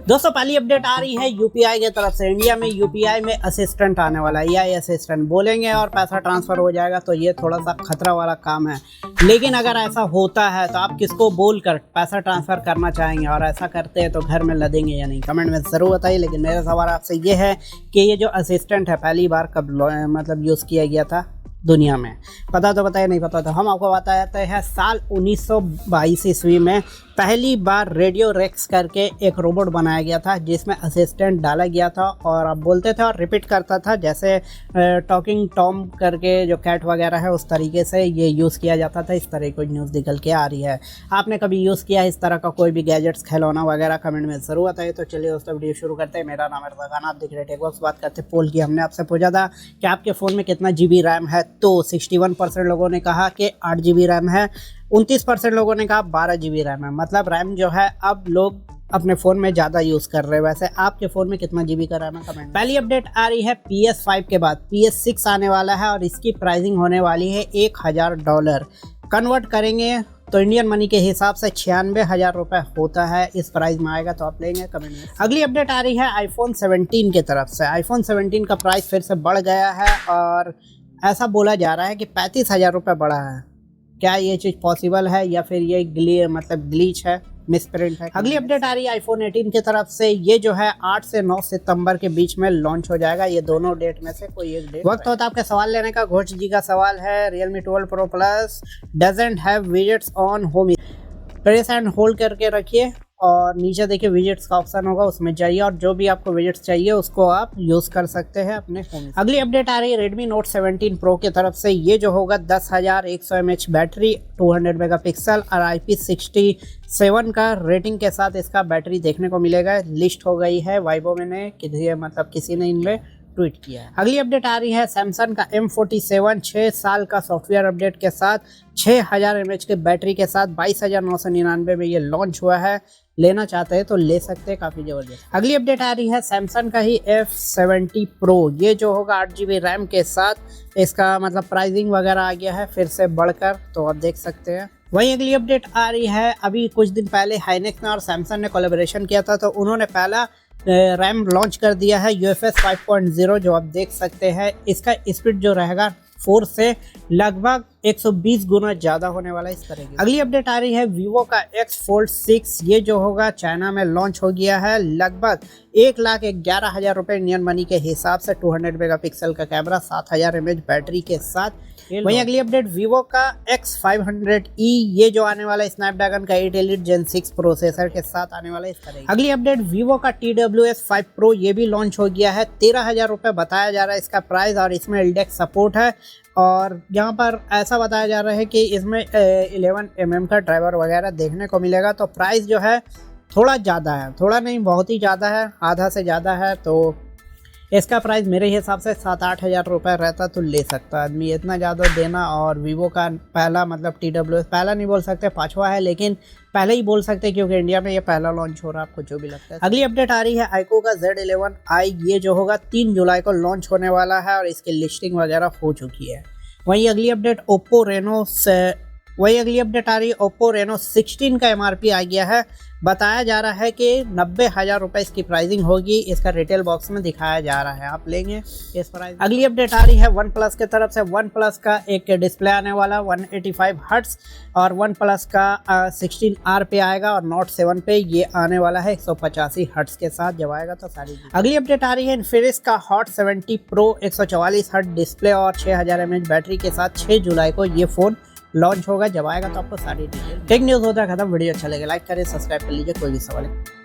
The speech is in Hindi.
दोस्तों पहली अपडेट आ रही है यूपीआई की तरफ से। इंडिया में यूपीआई में असिस्टेंट आने वाला है। एआई असिस्टेंट बोलेंगे और पैसा ट्रांसफर हो जाएगा, तो ये थोड़ा सा खतरा वाला काम है। लेकिन अगर ऐसा होता है तो आप किसको बोलकर पैसा ट्रांसफर करना चाहेंगे, और ऐसा करते हैं तो घर में लदेंगे या नहीं, कमेंट में ज़रूर बताइए। लेकिन मेरा सवाल आपसे ये है कि ये जो असिस्टेंट है पहली बार कब मतलब यूज़ किया गया था दुनिया में? पता तो बताइए, नहीं पता तो हम आपको बताते हैं। साल 1922 ईस्वी में पहली बार रेडियो रेक्स करके एक रोबोट बनाया गया था, जिसमें असिस्टेंट डाला गया था और आप बोलते थे और रिपीट करता था, जैसे टॉकिंग टॉम करके जो कैट वगैरह है उस तरीके से ये यूज़ किया जाता था। इस तरह की न्यूज़ निकल के आ रही है। आपने कभी यूज़ किया इस तरह का कोई भी गैजेट्स, खिलौना वगैरह? कमेंट में ज़रूर बताइए। तो चलिए दोस्तों वीडियो शुरू करते हैं। मेरा नाम है रज़ाक, आप देख रहे थे टेक। बात करते पोल की। हमने आपसे पूछा था कि आपके फ़ोन में कितना GB रैम है, तो 61% लोगों ने कहा कि 8 GB रैम है, 29% लोगों ने कहा 12 GB रैम है। मतलब रैम जो है अब लोग अपने फ़ोन में ज़्यादा यूज़ कर रहे हैं। वैसे आपके फ़ोन में कितना GB का रैम है? कमेंट। पहली अपडेट आ रही है PS5 के बाद PS6 आने वाला है और इसकी प्राइसिंग होने वाली है $1000। कन्वर्ट करेंगे तो इंडियन मनी के हिसाब से 96,000 रुपये होता है। इस प्राइस में आएगा तो आप लेंगे? कमेंट में। अगली अपडेट आ रही है iPhone 17 की तरफ से। iPhone 17 का प्राइस फिर से बढ़ गया है और ऐसा बोला जा रहा है कि 35,000 रुपये बढ़ा है। क्या ये चीज़ पॉसिबल है या फिर ये ग्लीच है, मिसप्रिंट है? अगली अपडेट आ रही है iPhone 18 की तरफ से। ये जो है 8 से 9 सितंबर के बीच में लॉन्च हो जाएगा। ये दोनों डेट में से कोई एक डेट। वक्त होता है आपके सवाल लेने का। घोष जी का सवाल है, Realme 12 Pro Plus doesn't have widgets on home. Press and hold करके रखिए और नीचे देखिए विजेट्स का ऑप्शन होगा, उसमें जाइए और जो भी आपको विजेट्स चाहिए उसको आप यूज़ कर सकते हैं अपने फोन। अगली अपडेट आ रही है Redmi Note 17 Pro की तरफ से। ये जो होगा 10,100 mAh बैटरी, 200 मेगापिक्सल और IP67 का रेटिंग के साथ इसका बैटरी देखने को मिलेगा। लिस्ट हो गई है वाइबो में, किसी ने इनमें ट्वीट किया है। अगली अपडेट आ रही है सैमसंग का M47 6 साल का सॉफ्टवेयर अपडेट के साथ, 6000 mAh के बैटरी के साथ 22,999 में ये लॉन्च हुआ है। लेना चाहते हैं तो ले सकते हैं, काफ़ी ज़बरदस्त। अगली अपडेट आ रही है सैमसंग का ही F70 Pro। ये जो होगा 8 GB रैम के साथ, इसका मतलब प्राइसिंग वगैरह आ गया है फिर से बढ़कर, तो आप देख सकते हैं। वहीं अगली अपडेट आ रही है, अभी कुछ दिन पहले हाइनेक्स ने और सैमसंग ने कोलैबोरेशन किया था, तो उन्होंने पहला रैम लॉन्च कर दिया है UFS 5.0, जो आप देख सकते हैं। इसका स्पीड जो रहेगा 4 से लगभग 120 गुना ज़्यादा होने वाला है इस तरह की। अगली अपडेट आ रही है Vivo का X Fold 6। ये जो होगा चाइना में लॉन्च हो गया है। लगभग 1,11,000 रुपये इंडियन मनी के हिसाब से, 200 मेगापिक्सल का कैमरा, 7,000 mAh बैटरी के साथ। वहीं अगली अपडेट Vivo का X500e। ये जो आने वाला है स्नैपड्रैगन का 8 Elite Gen 6 प्रोसेसर के साथ आने वाला है इस तरह। अगली अपडेट Vivo का TWS 5 Pro। ये भी लॉन्च हो गया है। 13,000 रुपये बताया जा रहा है इसका प्राइस और इसमें LDAC सपोर्ट है। और यहाँ पर ऐसा बताया जा रहा है कि इसमें 11 mm का ड्राइवर वगैरह देखने को मिलेगा। तो प्राइस जो है थोड़ा ज़्यादा है, थोड़ा नहीं बहुत ही ज़्यादा है, आधा से ज़्यादा है। तो इसका प्राइस मेरे हिसाब से 7-8 हज़ार रुपये रहता तो ले सकता आदमी। इतना ज़्यादा देना, और वीवो का पहला मतलब TWS, पहला नहीं बोल सकते, 5वां है, लेकिन पहले ही बोल सकते क्योंकि इंडिया में ये पहला लॉन्च हो रहा है, आपको जो भी लगता है। अगली अपडेट आ रही है iQOO का Z11i। ये जो होगा 3 जुलाई को लॉन्च होने वाला है और इसकी लिस्टिंग वगैरह हो चुकी है। वहीं अगली अपडेट आ रही है Oppo Reno 16 का MRP आ गया है। बताया जा रहा है कि 90,000 रुपये इसकी प्राइसिंग होगी। इसका रिटेल बॉक्स में दिखाया जा रहा है, आप लेंगे इस प्राइस। अगली अपडेट आ रही है OnePlus की तरफ से। OnePlus का एक डिस्प्ले आने वाला 185 हर्ट्ज और OnePlus का 16R पे आएगा और Note 7 पे ये आने वाला है 185 हर्ट्ज के साथ। जब आएगा तो सारी। अगली अपडेट आ रही है Infinix का Hot 70 Pro 144 हर्ट्ज डिस्प्ले और 6000 mAh बैटरी के साथ। 6 जुलाई को ये फ़ोन लॉन्च होगा। जब आएगा तो आपको सारी डिटेल। टेक न्यूज़ होता है खत्म। वीडियो अच्छा लगे लाइक करें, सब्सक्राइब कर लीजिए। कोई भी सवाल है